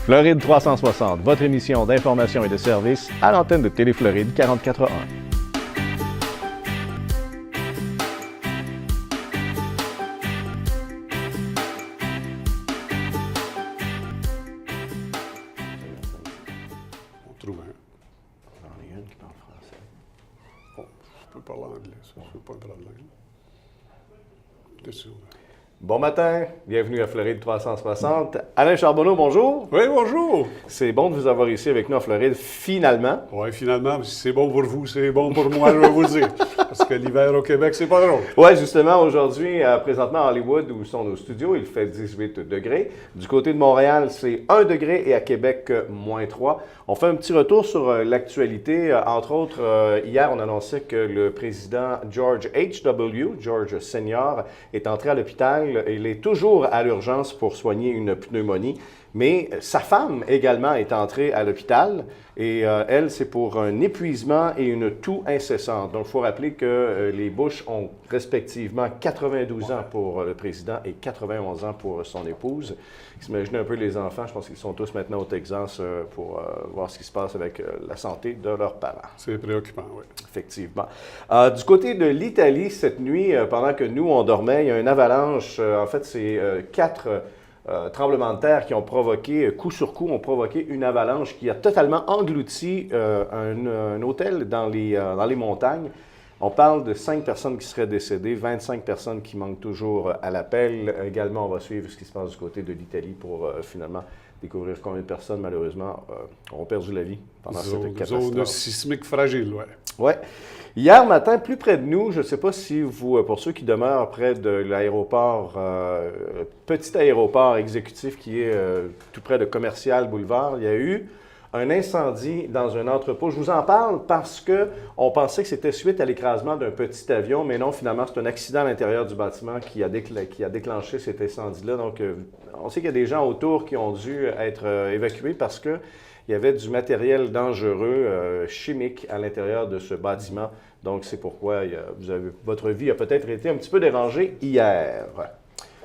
Floride 360, votre émission d'information et de services à l'antenne de Télé-Floride 44.1. On trouve un. J'en ai une qui parle français. Bon, je peux parler anglais, ça, c'est pas un problème. Dessus. Bon matin, bienvenue à Floride 360. Alain Charbonneau, bonjour. Oui, bonjour. C'est bon de vous avoir ici avec nous en Floride, finalement. Oui, finalement, si c'est bon pour vous, c'est bon pour moi, je vais vous le dire. Parce que l'hiver au Québec, c'est pas drôle. Oui, justement, aujourd'hui, présentement à Hollywood, où sont nos studios, il fait 18 degrés. Du côté de Montréal, c'est 1 degré et à Québec, moins 3. On fait un petit retour sur l'actualité. Entre autres, hier, on annonçait que le président George H.W., George Senior, est entré à l'hôpital. Il est toujours à l'urgence pour soigner une pneumonie. Mais sa femme également est entrée à l'hôpital et elle, c'est pour un épuisement et une toux incessante. Donc, il faut rappeler que les Bush ont respectivement 92 ans pour le président et 91 ans pour son épouse. Imaginez un peu les enfants, je pense qu'ils sont tous maintenant au Texas pour voir ce qui se passe avec la santé de leurs parents. C'est préoccupant, oui. Effectivement. Du côté de l'Italie, cette nuit, pendant que nous, on dormait, il y a une avalanche. En fait, c'est 4... tremblements de terre qui ont provoqué, coup sur coup, ont provoqué une avalanche qui a totalement englouti un hôtel dans les montagnes. On parle de 5 personnes qui seraient décédées, 25 personnes qui manquent toujours à l'appel. Également, on va suivre ce qui se passe du côté de l'Italie pour finalement découvrir combien de personnes, malheureusement, ont perdu la vie pendant cette catastrophe. Zone sismique fragile, oui. Oui. Hier matin, plus près de nous, je ne sais pas si vous, pour ceux qui demeurent près de l'aéroport, petit aéroport exécutif qui est tout près de Commercial Boulevard, il y a eu un incendie dans un entrepôt. Je vous en parle parce qu'on pensait que c'était suite à l'écrasement d'un petit avion, mais non, finalement, c'est un accident à l'intérieur du bâtiment qui a déclenché cet incendie-là. Donc, on sait qu'il y a des gens autour qui ont dû être évacués parce que il y avait du matériel dangereux, chimique, à l'intérieur de ce bâtiment. Donc, c'est pourquoi votre vie a peut-être été un petit peu dérangée hier.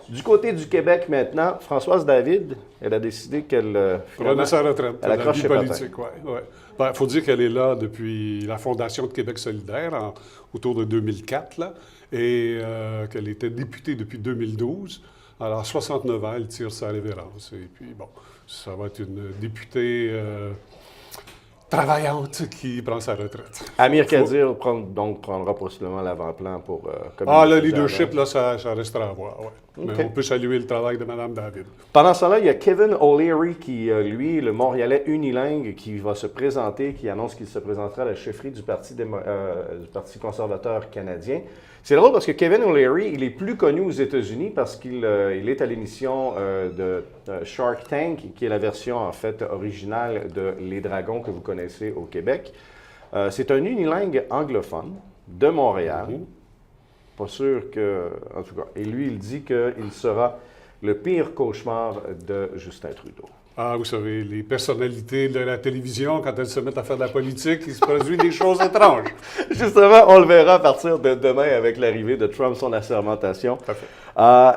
Du côté du Québec maintenant, Françoise David, elle a décidé qu'elle prenait sa retraite. Elle accroche ses politique, oui. Ouais. Il faut dire qu'elle est là depuis la fondation de Québec solidaire, autour de 2004, là, et qu'elle était députée depuis 2012. Alors, à 69 ans, elle tire sa révérence. Et puis, bon, ça va être une députée travaillante qui prend sa retraite. Amir Kadir prendra possiblement l'avant-plan pour... le leadership, là, ça restera à voir, oui. Okay. Mais on peut saluer le travail de Mme David. Pendant ce temps-là, il y a Kevin O'Leary qui, lui, le Montréalais unilingue, qui va se présenter, qui annonce qu'il se présentera à la chefferie du Parti conservateur canadien. C'est drôle parce que Kevin O'Leary, il est plus connu aux États-Unis parce qu'il est à l'émission de Shark Tank, qui est la version, en fait, originale de Les Dragons que vous connaissez au Québec. C'est un unilingue anglophone de Montréal. Pas sûr que... En tout cas, et lui, il dit qu'il sera le pire cauchemar de Justin Trudeau. Ah, vous savez, les personnalités de la télévision, quand elles se mettent à faire de la politique, il se produit des choses étranges. Justement, on le verra à partir de demain avec l'arrivée de Trump, son assermentation. Parfait.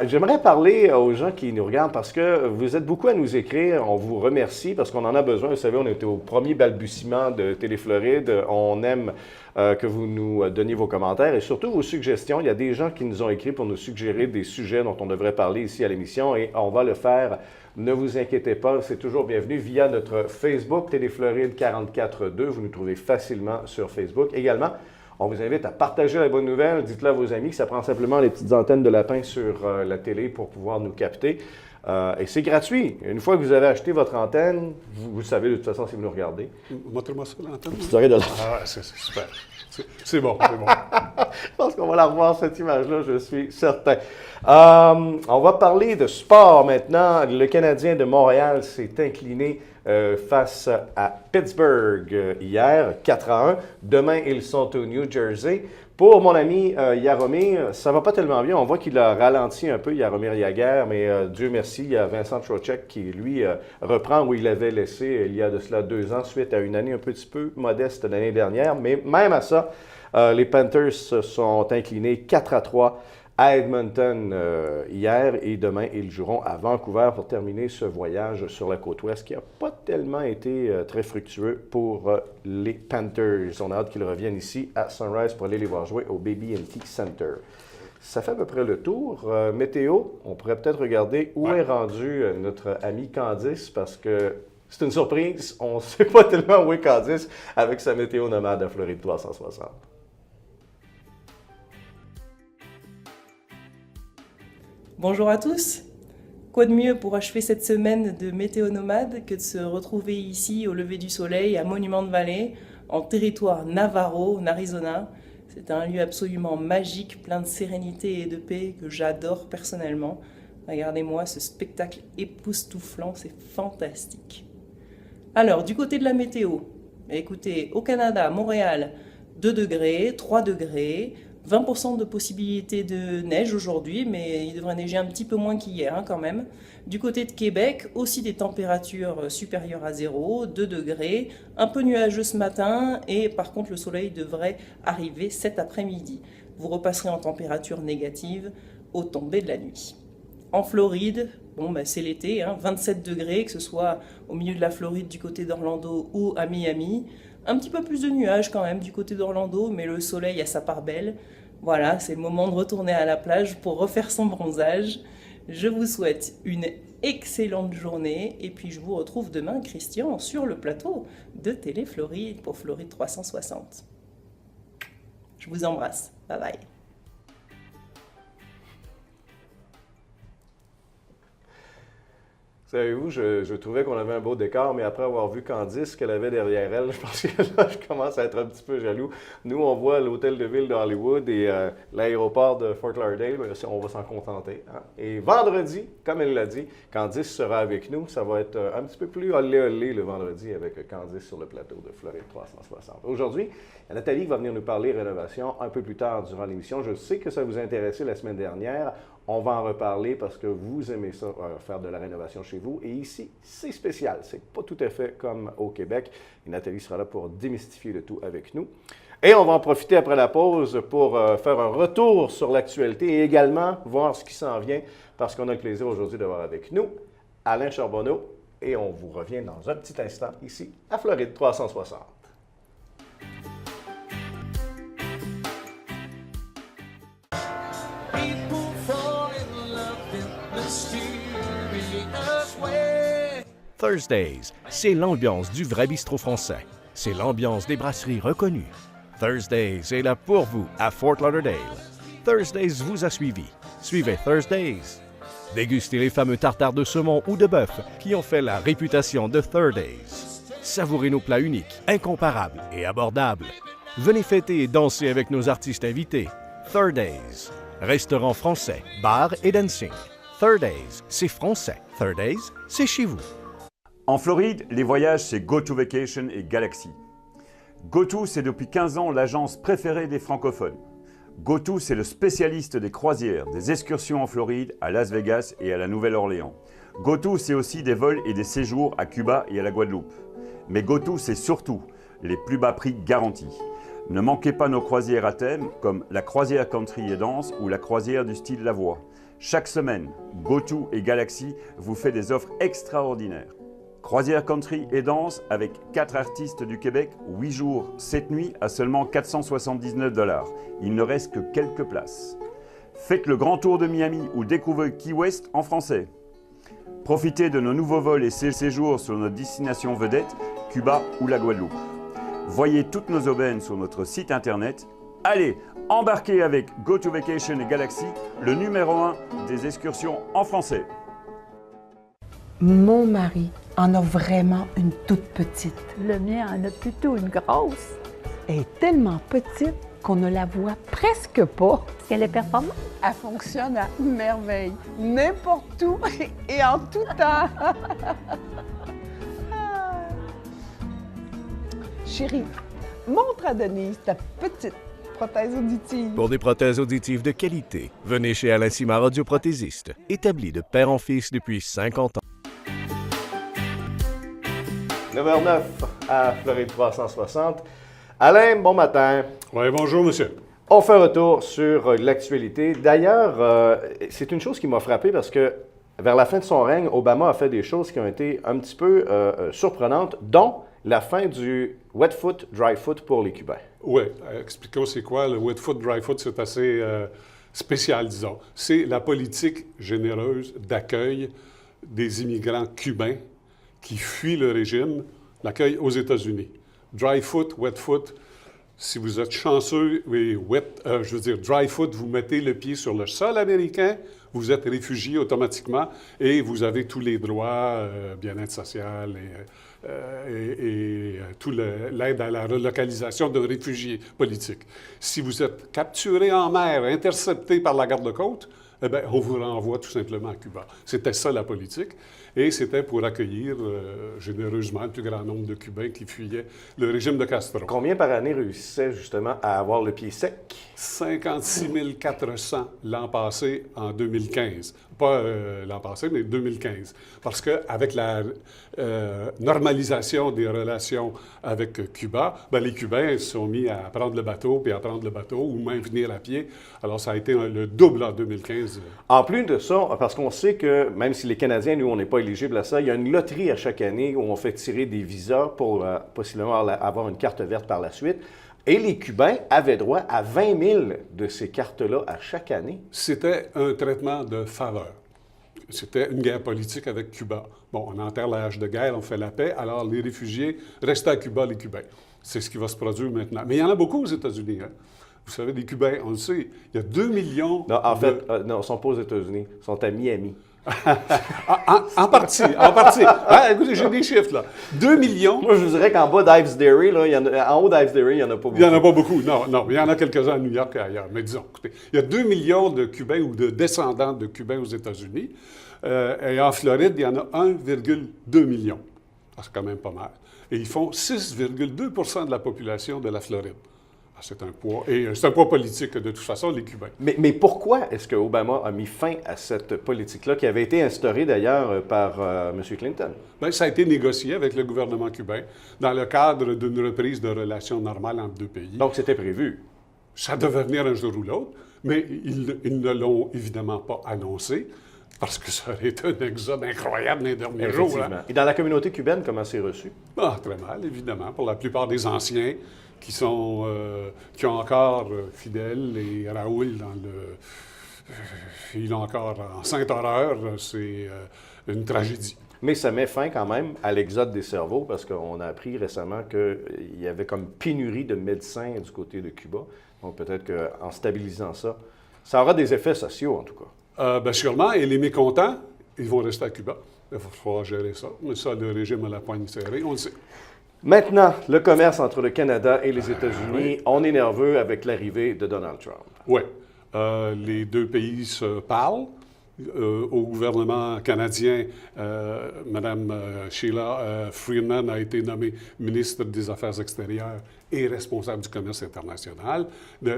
J'aimerais parler aux gens qui nous regardent parce que vous êtes beaucoup à nous écrire. On vous remercie parce qu'on en a besoin. Vous savez, on était au premier balbutiement de Télé-Floride. On aime que vous nous donniez vos commentaires et surtout vos suggestions. Il y a des gens qui nous ont écrit pour nous suggérer des sujets dont on devrait parler ici à l'émission et on va le faire. Ne vous inquiétez pas, c'est toujours bienvenu via notre Facebook Télé-Floride 44.2. Vous nous trouvez facilement sur Facebook. Également, on vous invite à partager la bonne nouvelle. Dites-le à vos amis que ça prend simplement les petites antennes de lapin sur la télé pour pouvoir nous capter. Et c'est gratuit. Une fois que vous avez acheté votre antenne, vous savez de toute façon si vous nous regardez. Montrez-moi ça, l'antenne. Petite oreille de la... Ah, c'est super. C'est bon, c'est bon. Je pense qu'on va la revoir, cette image-là, je suis certain. On va parler de sport maintenant. Le Canadien de Montréal s'est incliné face à Pittsburgh hier, 4-1. Demain, ils sont au New Jersey. Pour mon ami Jaromir, ça va pas tellement bien. On voit qu'il a ralenti un peu, Jaromir Jagr, mais Dieu merci, il y a Vincent Trocheck qui, lui, reprend où il avait laissé il y a de cela 2 ans, suite à une année un petit peu modeste l'année dernière. Mais même à ça, les Panthers se sont inclinés 4-3 à Edmonton hier et demain, ils joueront à Vancouver pour terminer ce voyage sur la côte ouest qui n'a pas tellement été très fructueux pour les Panthers. On a hâte qu'ils reviennent ici à Sunrise pour aller les voir jouer au BB&T Center. Ça fait à peu près le tour. Météo, on pourrait peut-être regarder où est rendu notre ami Candice parce que c'est une surprise. On ne sait pas tellement où est Candice avec sa météo nomade à Floride 360. Bonjour à tous. Quoi de mieux pour achever cette semaine de météo nomade que de se retrouver ici au lever du soleil à Monument Valley, en territoire Navarro, en Arizona. C'est un lieu absolument magique, plein de sérénité et de paix que j'adore personnellement. Regardez-moi ce spectacle époustouflant, c'est fantastique. Alors, du côté de la météo, écoutez, au Canada, Montréal, 2 degrés, 3 degrés, 20% de possibilité de neige aujourd'hui, mais il devrait neiger un petit peu moins qu'hier quand même. Du côté de Québec, aussi des températures supérieures à 0, 2 degrés, un peu nuageux ce matin et par contre le soleil devrait arriver cet après-midi. Vous repasserez en température négative au tomber de la nuit. En Floride, c'est l'été, 27 degrés, que ce soit au milieu de la Floride du côté d'Orlando ou à Miami. Un petit peu plus de nuages quand même du côté d'Orlando, mais le soleil a sa part belle. Voilà, c'est le moment de retourner à la plage pour refaire son bronzage. Je vous souhaite une excellente journée et puis je vous retrouve demain, Christian, sur le plateau de Télé Floride pour Floride 360. Je vous embrasse. Bye bye. Savez-vous, je trouvais qu'on avait un beau décor, mais après avoir vu Candice qu'elle avait derrière elle, je pense que là, je commence à être un petit peu jaloux. Nous, on voit l'hôtel de ville de Hollywood et l'aéroport de Fort Lauderdale, mais on va s'en contenter. Et vendredi, comme elle l'a dit, Candice sera avec nous. Ça va être un petit peu plus olé-olé le vendredi avec Candice sur le plateau de Floride 360. Aujourd'hui, Nathalie va venir nous parler rénovation un peu plus tard durant l'émission. Je sais que ça vous intéressait la semaine dernière. On va en reparler parce que vous aimez ça, faire de la rénovation chez vous. Et ici, c'est spécial. C'est pas tout à fait comme au Québec. Et Nathalie sera là pour démystifier le tout avec nous. Et on va en profiter après la pause pour faire un retour sur l'actualité et également voir ce qui s'en vient parce qu'on a le plaisir aujourd'hui d'avoir avec nous Alain Charbonneau. Et on vous revient dans un petit instant ici à Floride 360. Thursdays, c'est l'ambiance du vrai bistrot français. C'est l'ambiance des brasseries reconnues. Thursdays est là pour vous à Fort Lauderdale. Thursdays vous a suivi. Suivez Thursdays. Dégustez les fameux tartares de saumon ou de bœuf qui ont fait la réputation de Thursdays. Savourez nos plats uniques, incomparables et abordables. Venez fêter et danser avec nos artistes invités. Thursdays. Restaurant français, bar et dancing. Thursdays, c'est français. Thursdays, c'est chez vous. En Floride, les voyages, c'est GoTo Vacation et Galaxy. GoTo, c'est depuis 15 ans l'agence préférée des francophones. GoTo, c'est le spécialiste des croisières, des excursions en Floride, à Las Vegas et à la Nouvelle-Orléans. GoTo, c'est aussi des vols et des séjours à Cuba et à la Guadeloupe. Mais GoTo, c'est surtout les plus bas prix garantis. Ne manquez pas nos croisières à thème, comme la croisière country et danse ou la croisière du style Lavoie. Chaque semaine, GoTo et Galaxy vous fait des offres extraordinaires. Croisière country et danse avec 4 artistes du Québec, 8 jours, 7 nuits à seulement 479 $. Il ne reste que quelques places. Faites le grand tour de Miami ou découvrez Key West en français. Profitez de nos nouveaux vols et séjours sur notre destination vedette, Cuba ou la Guadeloupe. Voyez toutes nos aubaines sur notre site internet. Allez, embarquez avec GoTo Vacation et Galaxy, le numéro 1 des excursions en français. Mon mari en a vraiment une toute petite. Le mien en a plutôt une grosse. Elle est tellement petite qu'on ne la voit presque pas. Est-ce qu'elle est performante? Elle fonctionne à merveille, n'importe où et en tout temps. Chérie, montre à Denise ta petite prothèse auditive. Pour des prothèses auditives de qualité, venez chez Alain Simard audioprothésiste, établi de père en fils depuis 50 ans. 9h09 à Floride 360. Alain, bon matin. Oui, bonjour, monsieur. On fait un retour sur l'actualité. D'ailleurs, c'est une chose qui m'a frappé parce que vers la fin de son règne, Obama a fait des choses qui ont été un petit peu surprenantes, dont la fin du wet foot, dry foot pour les Cubains. Oui, expliquons c'est quoi. Le wet foot, dry foot, c'est assez spécial, disons. C'est la politique généreuse d'accueil des immigrants cubains qui fuient le régime, l'accueil aux États-Unis. Dry foot, wet foot, si vous êtes chanceux, oui, dry foot, vous mettez le pied sur le sol américain, vous êtes réfugié automatiquement et vous avez tous les droits, bien-être social et toute l'aide à la relocalisation d'un réfugié politique. Si vous êtes capturé en mer, intercepté par la garde-côte, eh bien, on vous renvoie tout simplement à Cuba. C'était ça la politique. Et c'était pour accueillir généreusement le plus grand nombre de Cubains qui fuyaient le régime de Castro. Combien par année réussissaient justement à avoir le pied sec? 56 400 l'an passé en 2015. Pas l'an passé, mais 2015. Parce qu'avec la normalisation des relations avec Cuba, ben, les Cubains se sont mis à prendre le bateau, puis à prendre le bateau, ou même venir à pied. Alors, ça a été le double en 2015. En plus de ça, parce qu'on sait que même si les Canadiens, nous, on n'est pas éligibles à ça, il y a une loterie à chaque année où on fait tirer des visas pour possiblement avoir une carte verte par la suite. Et les Cubains avaient droit à 20 000 de ces cartes-là à chaque année. C'était un traitement de faveur. C'était une guerre politique avec Cuba. Bon, on enterre la hache de guerre, on fait la paix, alors les réfugiés restent à Cuba, les Cubains. C'est ce qui va se produire maintenant. Mais il y en a beaucoup aux États-Unis, hein? Vous savez, les Cubains, on le sait, il y a 2 millions... Non, en fait, non, ils ne sont pas aux États-Unis, ils sont à Miami. en partie. Ah, écoutez, j'ai des chiffres, là. 2 millions... Moi, je vous dirais qu'en bas d'Ives Dairy, là, en haut d'Ives Dairy, il n'y en a pas beaucoup. Il n'y en a pas beaucoup, non. Il y en a quelques-uns à New York et ailleurs. Mais disons, écoutez, il y a 2 millions de Cubains ou de descendants de Cubains aux États-Unis. Et en Floride, il y en a 1,2 million. C'est quand même pas mal. Et ils font 6,2 de la population de la Floride. C'est un poids. Et c'est un poids politique, de toute façon, les Cubains. Mais pourquoi est-ce que Obama a mis fin à cette politique-là, qui avait été instaurée d'ailleurs par M. Clinton? Bien, ça a été négocié avec le gouvernement cubain dans le cadre d'une reprise de relations normales entre deux pays. Donc, c'était prévu? Ça devait venir un jour ou l'autre, mais ils ne l'ont évidemment pas annoncé. Parce que ça aurait été un exode incroyable dans les derniers jours. Hein? Et dans la communauté cubaine, comment c'est reçu? Ah, très mal, évidemment. Pour la plupart des anciens qui ont encore Fidel et Raoul il est encore en sainte horreur. C'est une tragédie. Mais ça met fin quand même à l'exode des cerveaux parce qu'on a appris récemment qu'il y avait comme pénurie de médecins du côté de Cuba. Donc peut-être qu'en stabilisant ça, ça aura des effets sociaux en tout cas. Bien sûrement, et les mécontents, ils vont rester à Cuba. Il va falloir gérer ça. Mais ça, le régime a la poigne serrée, on le sait. Maintenant, le commerce entre le Canada et les États-Unis, on est nerveux avec l'arrivée de Donald Trump. Oui. Les deux pays se parlent. Au gouvernement canadien, Mme Sheila Freeman a été nommée ministre des Affaires extérieures et responsable du commerce international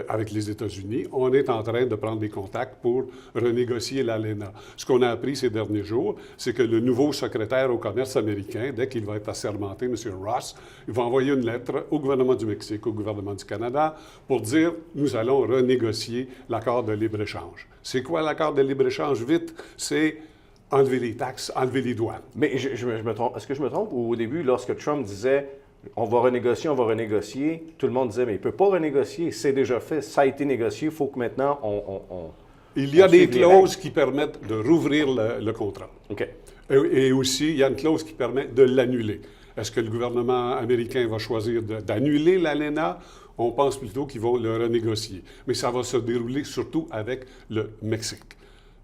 avec les États-Unis. On est en train de prendre des contacts pour renégocier l'ALENA. Ce qu'on a appris ces derniers jours, c'est que le nouveau secrétaire au commerce américain, dès qu'il va être assermenté, M. Ross, il va envoyer une lettre au gouvernement du Mexique, au gouvernement du Canada, pour dire « Nous allons renégocier l'accord de libre-échange ». C'est quoi l'accord de libre-échange? Vite, c'est enlever les taxes, enlever les douanes. Mais je me trompe. Est-ce que je me trompe? Ou au début, lorsque Trump disait on va renégocier, tout le monde disait mais il ne peut pas renégocier, c'est déjà fait, ça a été négocié, il faut que maintenant on il y a des clauses qui permettent de rouvrir le contrat. OK. Et aussi, il y a une clause qui permet de l'annuler. Est-ce que le gouvernement américain va choisir d'annuler l'ALENA? On pense plutôt qu'ils vont le renégocier. Mais ça va se dérouler surtout avec le Mexique.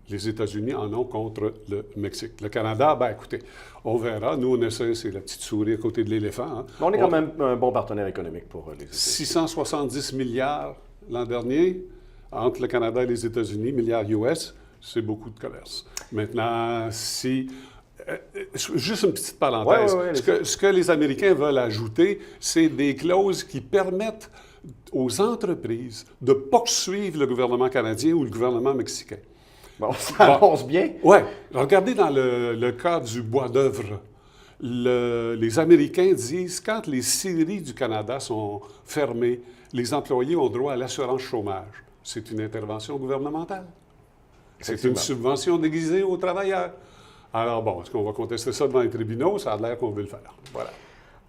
Les États-Unis en ont contre le Mexique. Le Canada, bien écoutez, on verra. Nous, on essaie, c'est la petite souris à côté de l'éléphant. Hein. On est quand même un bon partenaire économique pour les États-Unis. 670 milliards l'an dernier entre le Canada et les États-Unis, milliards US, c'est beaucoup de commerce. Maintenant, si... juste une petite parenthèse. Ce que les Américains veulent ajouter, c'est des clauses qui permettent aux entreprises de poursuivre le gouvernement canadien ou le gouvernement mexicain. Bon, ça avance bien. Oui. Regardez dans le cas du bois d'œuvre. Les Américains disent quand les scieries du Canada sont fermées, les employés ont droit à l'assurance chômage. C'est une intervention gouvernementale. C'est une subvention déguisée aux travailleurs. Alors bon, est-ce qu'on va contester ça devant les tribunaux? Ça a l'air qu'on veut le faire. Voilà.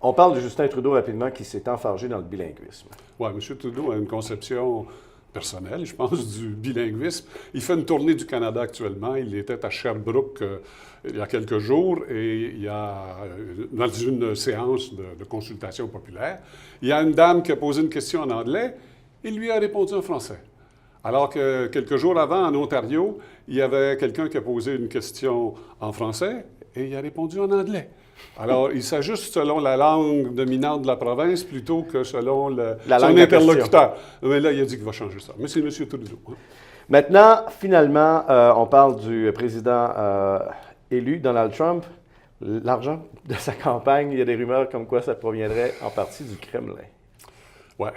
On parle de Justin Trudeau rapidement qui s'est enfargé dans le bilinguisme. Oui, M. Trudeau a une conception personnelle, je pense, du bilinguisme. Il fait une tournée du Canada actuellement. Il était à Sherbrooke il y a quelques jours et il y a, dans une séance de consultation populaire, il y a une dame qui a posé une question en anglais. Il lui a répondu en français. Alors que quelques jours avant, en Ontario, il y avait quelqu'un qui a posé une question en français et il a répondu en anglais. Alors, il s'ajuste selon la langue dominante de la province plutôt que selon son interlocuteur. Mais là, il a dit qu'il va changer ça. Mais c'est M. Trudeau. Hein. Maintenant, finalement, on parle du président élu, Donald Trump. L'argent de sa campagne, il y a des rumeurs comme quoi ça proviendrait en partie du Kremlin. Ouais.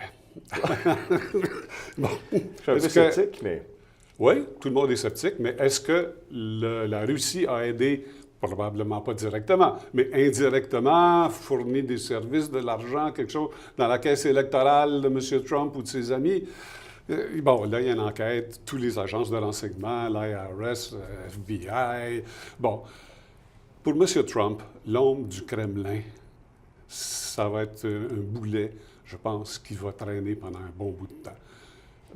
Bon. Je suis un peu sceptique, mais... Oui, tout le monde est sceptique, mais est-ce que la Russie a aidé, probablement pas directement, mais indirectement, fourni des services, de l'argent, quelque chose dans la caisse électorale de M. Trump ou de ses amis? Bon, là, il y a une enquête, toutes les agences de renseignement, l'IRS, FBI. Bon, pour M. Trump, l'ombre du Kremlin, ça va être un boulet, je pense, qui va traîner pendant un bon bout de temps.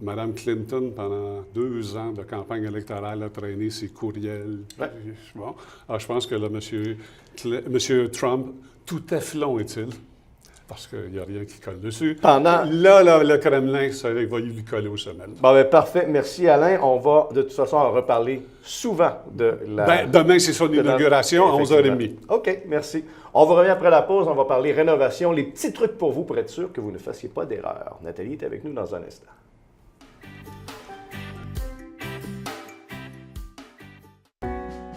Mme Clinton, pendant 2 ans de campagne électorale, a traîné ses courriels. Ouais. Bon. Alors, je pense que là, M. Trump, tout Teflon est-il, parce qu'il n'y a rien qui colle dessus. Là, le Kremlin, ça va lui coller aux semelles. Bon, ben, parfait. Merci, Alain. On va, de toute façon, en reparler souvent de la... Ben, demain, c'est son inauguration à 11h30. OK, merci. On vous revient après la pause. On va parler rénovation, les petits trucs pour vous être sûr que vous ne fassiez pas d'erreur. Nathalie est avec nous dans un instant.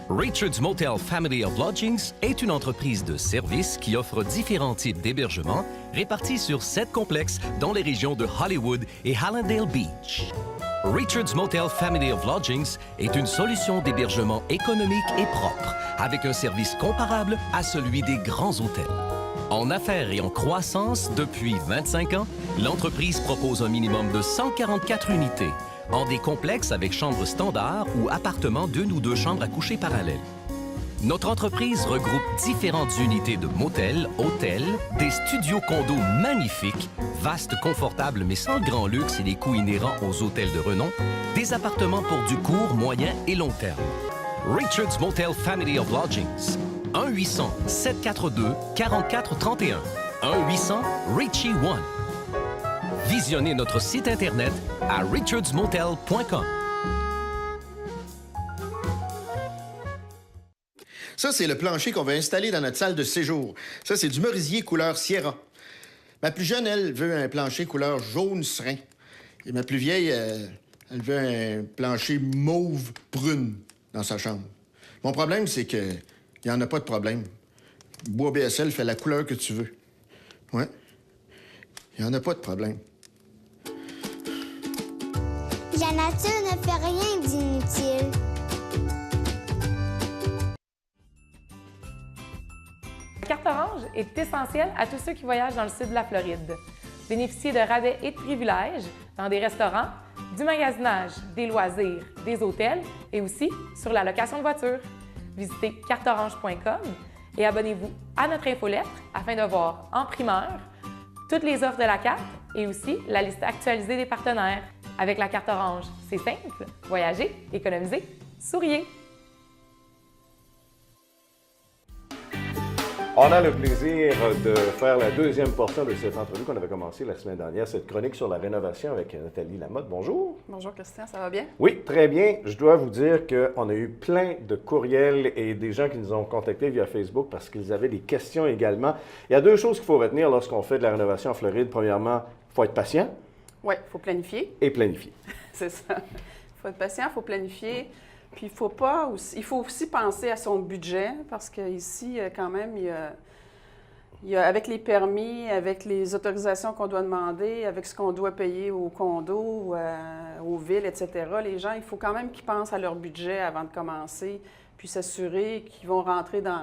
Richard's Motel Family of Lodgings est une entreprise de services qui offre différents types d'hébergements répartis sur 7 complexes dans les régions de Hollywood et Hallandale Beach. Richard's Motel Family of Lodgings est une solution d'hébergement économique et propre, avec un service comparable à celui des grands hôtels. En affaires et en croissance depuis 25 ans, l'entreprise propose un minimum de 144 unités, en des complexes avec chambres standards ou appartements d'1 ou 2 chambres à coucher parallèles. Notre entreprise regroupe différentes unités de motels, hôtels, des studios condos magnifiques, vastes, confortables mais sans grand luxe et les coûts inhérents aux hôtels de renom, des appartements pour du court, moyen et long terme. Richard's Motel Family of Lodgings. 1-800-742-4431. 1-800-RICHIE-1. Visionnez notre site Internet à richardsmotel.com. Ça, c'est le plancher qu'on va installer dans notre salle de séjour. Ça, c'est du merisier couleur Sierra. Ma plus jeune, elle, veut un plancher couleur jaune serein. Et ma plus vieille, elle veut un plancher mauve brune dans sa chambre. Mon problème, c'est que il n'y en a pas de problème. Bois BSL fait la couleur que tu veux. Ouais. Il n'y en a pas de problème. La nature ne fait rien d'inutile. La carte orange est essentielle à tous ceux qui voyagent dans le sud de la Floride. Bénéficiez de rabais et de privilèges dans des restaurants, du magasinage, des loisirs, des hôtels et aussi sur la location de voitures. Visitez carteorange.com et abonnez-vous à notre infolettre afin de voir en primeur toutes les offres de la carte et aussi la liste actualisée des partenaires. Avec la carte orange, c'est simple. Voyagez, économisez, souriez. On a le plaisir de faire la deuxième portion de cette entrevue qu'on avait commencée la semaine dernière, cette chronique sur la rénovation avec Nathalie Lamotte. Bonjour. Bonjour Christian, ça va bien? Oui, très bien. Je dois vous dire qu'on a eu plein de courriels et des gens qui nous ont contactés via Facebook parce qu'ils avaient des questions également. Il y a 2 choses qu'il faut retenir lorsqu'on fait de la rénovation en Floride. Premièrement, il faut être patient. Oui, il faut planifier. Et planifier. C'est ça. Il faut être patient, il faut planifier. Puis il faut aussi penser à son budget parce qu'ici, quand même, il y a, avec les permis, avec les autorisations qu'on doit demander, avec ce qu'on doit payer aux condos, aux villes, etc., les gens, il faut quand même qu'ils pensent à leur budget avant de commencer, puis s'assurer qu'ils vont rentrer dans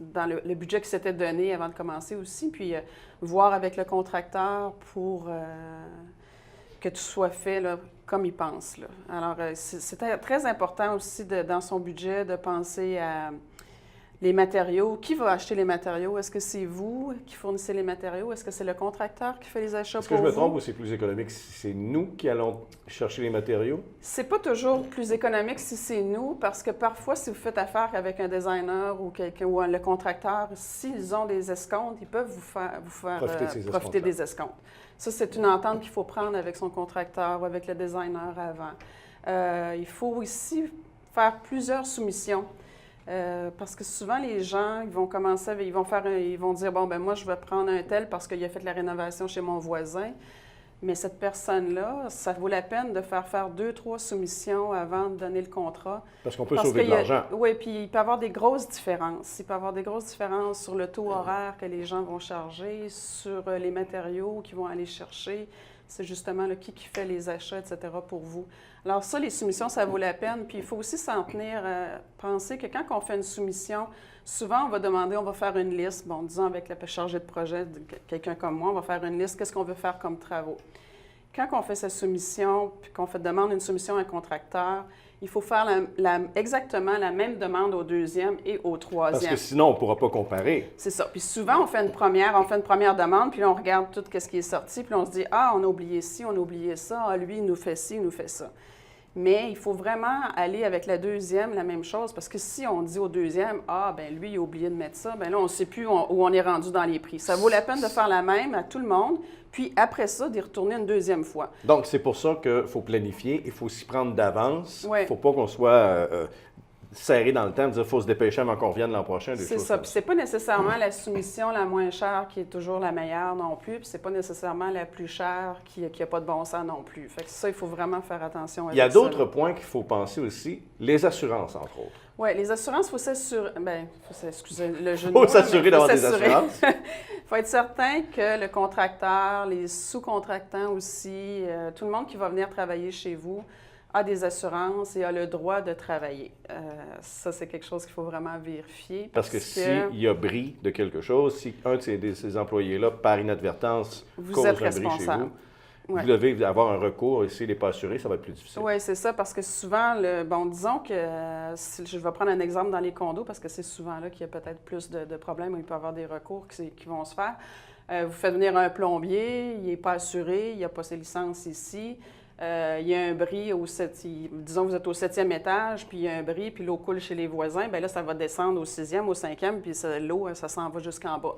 dans le budget qui s'était donné avant de commencer aussi, puis voir avec le contracteur pour que tout soit fait là, comme il pense. Là. Alors, c'était très important aussi dans son budget de penser à les matériaux. Qui va acheter les matériaux? Est-ce que c'est vous qui fournissez les matériaux? Est-ce que c'est le contracteur qui fait les achats pour vous? Est-ce que je me trompe ou c'est plus économique si c'est nous qui allons chercher les matériaux? C'est pas toujours plus économique si c'est nous, parce que parfois, si vous faites affaire avec un designer ou quelqu'un ou le contracteur, s'ils ont des escomptes, ils peuvent vous faire profiter des escomptes. Ça, c'est une entente qu'il faut prendre avec son contracteur ou avec le designer avant. Il faut aussi faire plusieurs soumissions. Parce que souvent, les gens, ils vont commencer, ils vont dire, bon, ben moi, je vais prendre un tel parce qu'il a fait la rénovation chez mon voisin. Mais cette personne-là, ça vaut la peine de faire 2-3 soumissions avant de donner le contrat. Parce qu'on peut sauver de l'argent. Oui, puis il peut y avoir des grosses différences. Il peut y avoir des grosses différences sur le taux horaire que les gens vont charger, sur les matériaux qu'ils vont aller chercher. C'est justement qui fait les achats, etc. pour vous. Alors ça, les soumissions, ça vaut la peine. Puis il faut aussi s'en tenir, penser que quand on fait une soumission, souvent on va demander, on va faire une liste. Bon, disons avec le chargé de projet, quelqu'un comme moi, on va faire une liste, qu'est-ce qu'on veut faire comme travaux. Quand on fait sa soumission, puis qu'on demande une soumission à un contracteur, il faut faire exactement la même demande au deuxième et au troisième. Parce que sinon, on ne pourra pas comparer. C'est ça. Puis souvent, on fait une première demande, puis là, on regarde tout ce qui est sorti, puis on se dit, ah, on a oublié ci, on a oublié ça, ah, lui, il nous fait ci, il nous fait ça. Mais il faut vraiment aller avec la deuxième, la même chose, parce que si on dit au deuxième, ah, ben lui, il a oublié de mettre ça, ben là, on ne sait plus où on est rendu dans les prix. Ça vaut la peine de faire la même à tout le monde, puis après ça, d'y retourner une deuxième fois. Donc, c'est pour ça qu'il faut planifier, il faut s'y prendre d'avance. Oui. Il ne faut pas qu'on soit serré dans le temps, dire qu'il faut se dépêcher avant qu'on revienne l'an prochain. C'est ça. Puis c'est pas nécessairement la soumission la moins chère qui est toujours la meilleure non plus, puis c'est pas nécessairement la plus chère qui n'a pas de bon sens non plus. Fait que ça, il faut vraiment faire attention avec ça. Il y a d'autres points qu'il faut penser aussi, les assurances, entre autres. Oui, les assurances, il faut s'assurer. Bien, excusez le jeu de mots. Il faut s'assurer d'avoir des assurances. Il faut être certain que le contracteur, les sous-contractants aussi, tout le monde qui va venir travailler chez vous a des assurances et a le droit de travailler. Ça, c'est quelque chose qu'il faut vraiment vérifier. Parce que s'il y a bris de quelque chose, si un de ces employés-là, par inadvertance, cause un bris chez vous, vous devez avoir un recours et s'il n'est pas assuré, ça va être plus difficile. Oui, c'est ça, parce que souvent, disons que, je vais prendre un exemple dans les condos, parce que c'est souvent là qu'il y a peut-être plus de problèmes où il peut y avoir des recours qui vont se faire. Vous faites venir un plombier, il n'est pas assuré, il n'a pas ses licences ici. Il y a un bris disons vous êtes au 7e étage, puis il y a un bris, puis l'eau coule chez les voisins, bien là, ça va descendre au 6e, au 5e, puis l'eau, ça s'en va jusqu'en bas.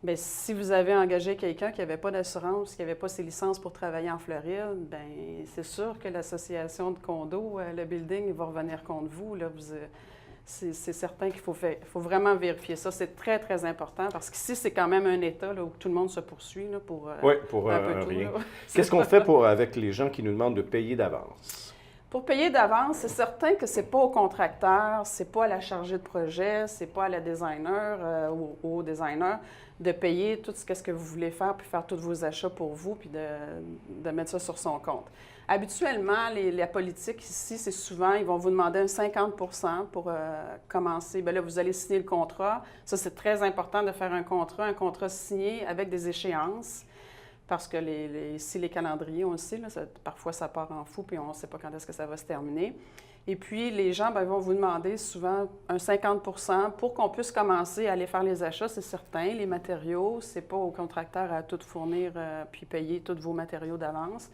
Bien, si vous avez engagé quelqu'un qui n'avait pas d'assurance, qui n'avait pas ses licences pour travailler en Floride, bien, c'est sûr que l'association de condos, le building, il va revenir contre vous. Là, c'est certain qu'il faut vraiment vérifier ça. C'est très, très important parce qu'ici, c'est quand même un État là, où tout le monde se poursuit là, pour un peu tout. Rien. Qu'est-ce qu'on fait avec les gens qui nous demandent de payer d'avance? Pour payer d'avance, c'est certain que c'est pas au contracteur, c'est pas à la chargée de projet, c'est pas à la designer ou au designer de payer tout ce que vous voulez faire, puis faire tous vos achats pour vous, puis de mettre ça sur son compte. Habituellement, la politique ici, c'est souvent, ils vont vous demander un 50 % pour commencer. Bien là, vous allez signer le contrat. Ça, c'est très important de faire un contrat signé avec des échéances. Parce que ici, les calendriers, on le sait, là, parfois ça part en fou, puis on ne sait pas quand est-ce que ça va se terminer. Et puis, les gens vont vous demander souvent un 50 % pour qu'on puisse commencer à aller faire les achats, c'est certain. Les matériaux, ce n'est pas au contracteur à tout fournir puis payer tous vos matériaux d'avance.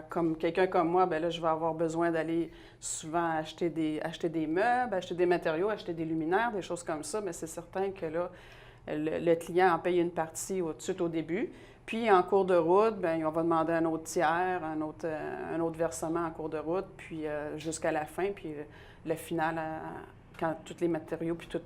Comme quelqu'un comme moi, bien là, je vais avoir besoin d'aller souvent acheter des meubles, acheter des matériaux, acheter des luminaires, des choses comme ça, mais c'est certain que là, le client en paye une partie tout de suite au début. Puis, en cours de route, bien, on va demander un autre tiers, un autre versement en cours de route, puis jusqu'à la fin, puis le final, quand tous les matériaux, puis tout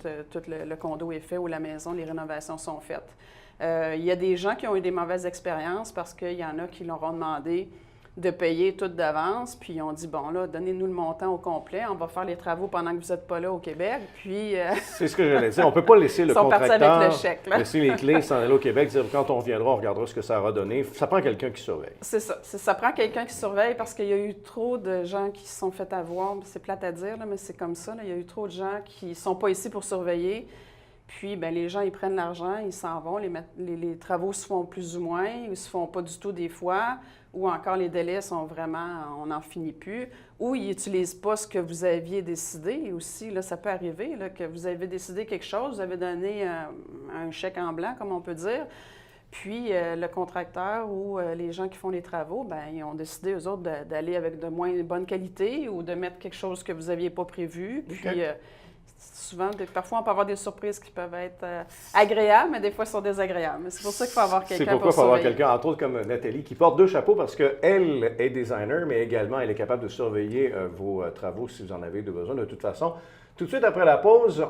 le condo est fait ou la maison, les rénovations sont faites. Il y a des gens qui ont eu des mauvaises expériences parce qu'il y en a qui leur ont demandé de payer tout d'avance. Puis ils ont dit, bon là, donnez-nous le montant au complet, on va faire les travaux pendant que vous n'êtes pas là au Québec. Puis... C'est ce que j'allais dire. On ne peut pas laisser le contracteur avec le chèque, là. laisser les clés, s'en aller au Québec, dire quand on reviendra, on regardera ce que ça aura donné. Ça prend quelqu'un qui surveille. C'est ça. Ça prend quelqu'un qui surveille parce qu'il y a eu trop de gens qui se sont fait avoir. C'est plate à dire, là, mais c'est comme ça. Là. Il y a eu trop de gens qui ne sont pas ici pour surveiller. Puis, bien, les gens, ils prennent l'argent, ils s'en vont. Les travaux se font plus ou moins, ils ne se font pas du tout des fois. Ou encore, les délais sont vraiment, on n'en finit plus. Ou ils n'utilisent pas ce que vous aviez décidé. Aussi, là, ça peut arriver là, que vous avez décidé quelque chose, vous avez donné un chèque en blanc, comme on peut dire. Puis, le contracteur ou les gens qui font les travaux, bien, ils ont décidé, eux autres, d'aller avec de moins bonne qualité ou de mettre quelque chose que vous n'aviez pas prévu. Puis, souvent, parfois, on peut avoir des surprises qui peuvent être agréables, mais des fois, elles sont désagréables. C'est pour ça qu'il faut avoir quelqu'un pour surveiller. C'est pourquoi il faut avoir quelqu'un, entre autres comme Nathalie, qui porte deux chapeaux parce qu'elle est designer, mais également, elle est capable de surveiller vos travaux si vous en avez besoin. De toute façon, tout de suite après la pause,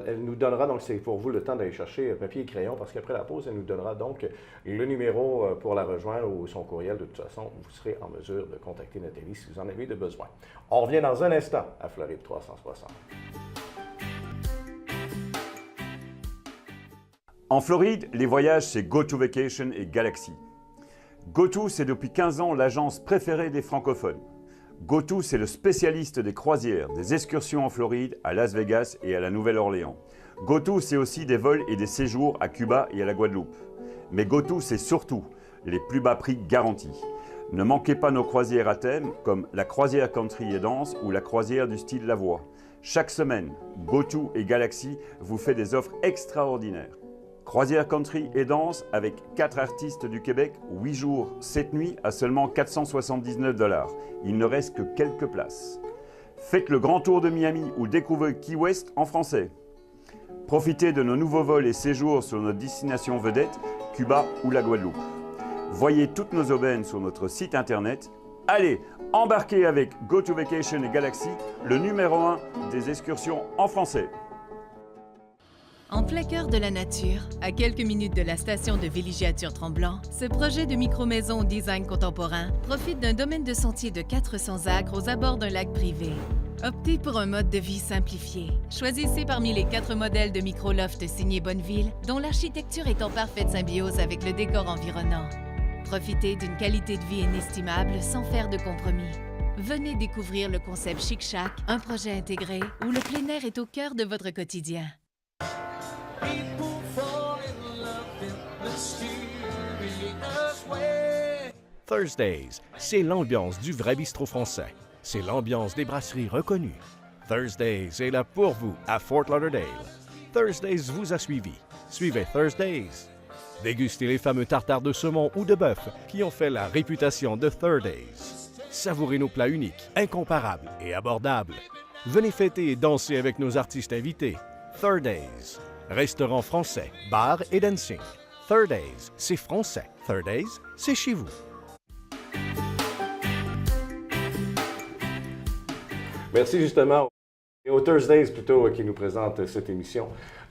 elle nous donnera, donc c'est pour vous le temps d'aller chercher papier et crayon, parce qu'après la pause, elle nous donnera donc le numéro pour la rejoindre ou son courriel. De toute façon, vous serez en mesure de contacter Nathalie si vous en avez besoin. On revient dans un instant à Floride 360. En Floride, les voyages, c'est GoToVacation et Galaxy. GoTo, c'est depuis 15 ans l'agence préférée des francophones. GoTo, c'est le spécialiste des croisières, des excursions en Floride, à Las Vegas et à la Nouvelle-Orléans. GoTo, c'est aussi des vols et des séjours à Cuba et à la Guadeloupe. Mais GoTo, c'est surtout les plus bas prix garantis. Ne manquez pas nos croisières à thème, comme la croisière country et danse ou la croisière du style Lavoie. Chaque semaine, GoTo et Galaxy vous fait des offres extraordinaires. Croisière country et danse avec 4 artistes du Québec, 8 jours, 7 nuits à seulement 479 $. Il ne reste que quelques places. Faites le grand tour de Miami ou découvrez Key West en français. Profitez de nos nouveaux vols et séjours sur notre destination vedette, Cuba ou la Guadeloupe. Voyez toutes nos aubaines sur notre site internet. Allez, embarquez avec GoToVacation et Galaxy, le numéro 1 des excursions en français. En plein cœur de la nature, à quelques minutes de la station de villégiature-Tremblant, ce projet de micro-maison au design contemporain profite d'un domaine de sentier de 400 acres aux abords d'un lac privé. Optez pour un mode de vie simplifié. Choisissez parmi les 4 modèles de micro-loft signés Bonneville, dont l'architecture est en parfaite symbiose avec le décor environnant. Profitez d'une qualité de vie inestimable sans faire de compromis. Venez découvrir le concept Chic Shack, un projet intégré où le plein air est au cœur de votre quotidien. Thursdays, c'est l'ambiance du vrai bistrot français. C'est l'ambiance des brasseries reconnues. Thursdays est là pour vous à Fort Lauderdale. Thursdays vous a suivi. Suivez Thursdays. Dégustez les fameux tartares de saumon ou de bœuf qui ont fait la réputation de Thursdays. Savourez nos plats uniques, incomparables et abordables. Venez fêter et danser avec nos artistes invités. Thursdays. Restaurant français, bar et dancing. Thursdays, c'est français. Thursdays, c'est chez vous. Merci justement aux Thursdays plutôt qui nous présente cette émission.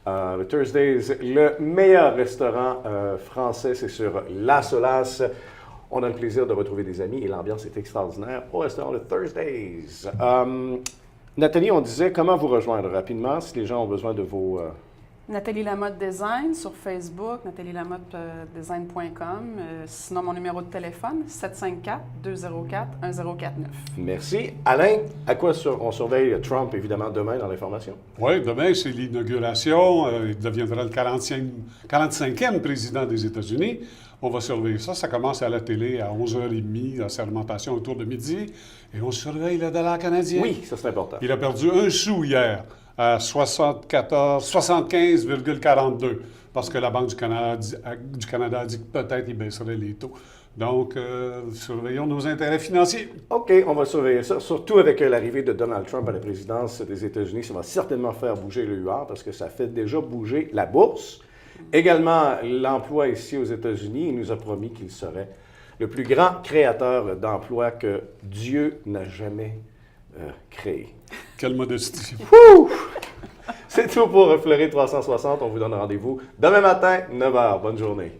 Le Thursdays, le meilleur restaurant français, c'est sur La Solace. On a le plaisir de retrouver des amis et l'ambiance est extraordinaire au restaurant le Thursdays. Nathalie, on disait comment vous rejoindre rapidement si les gens ont besoin de vos... Nathalie Lamotte Design sur Facebook, nathalielamottedesign.com. Sinon, mon numéro de téléphone, 754-204-1049. Merci. Alain, à quoi on surveille Trump, évidemment, demain dans l'information? Oui, demain, c'est l'inauguration. Il deviendra le 45e président des États-Unis. On va surveiller ça. Ça commence à la télé à 11h30, la sermentation autour de midi. Et on surveille le dollar canadien. Oui, ça c'est important. Il a perdu 1 sou hier à 75,42 parce que la Banque du Canada a dit que peut-être il baisserait les taux. Donc, surveillons nos intérêts financiers. OK, on va surveiller ça, surtout avec l'arrivée de Donald Trump à la présidence des États-Unis. Ça va certainement faire bouger le UR parce que ça fait déjà bouger la bourse. Également, l'emploi ici aux États-Unis, il nous a promis qu'il serait le plus grand créateur d'emplois que Dieu n'a jamais créé. Quelle modestie. C'est tout pour Fleury 360. On vous donne rendez-vous demain matin, 9h. Bonne journée.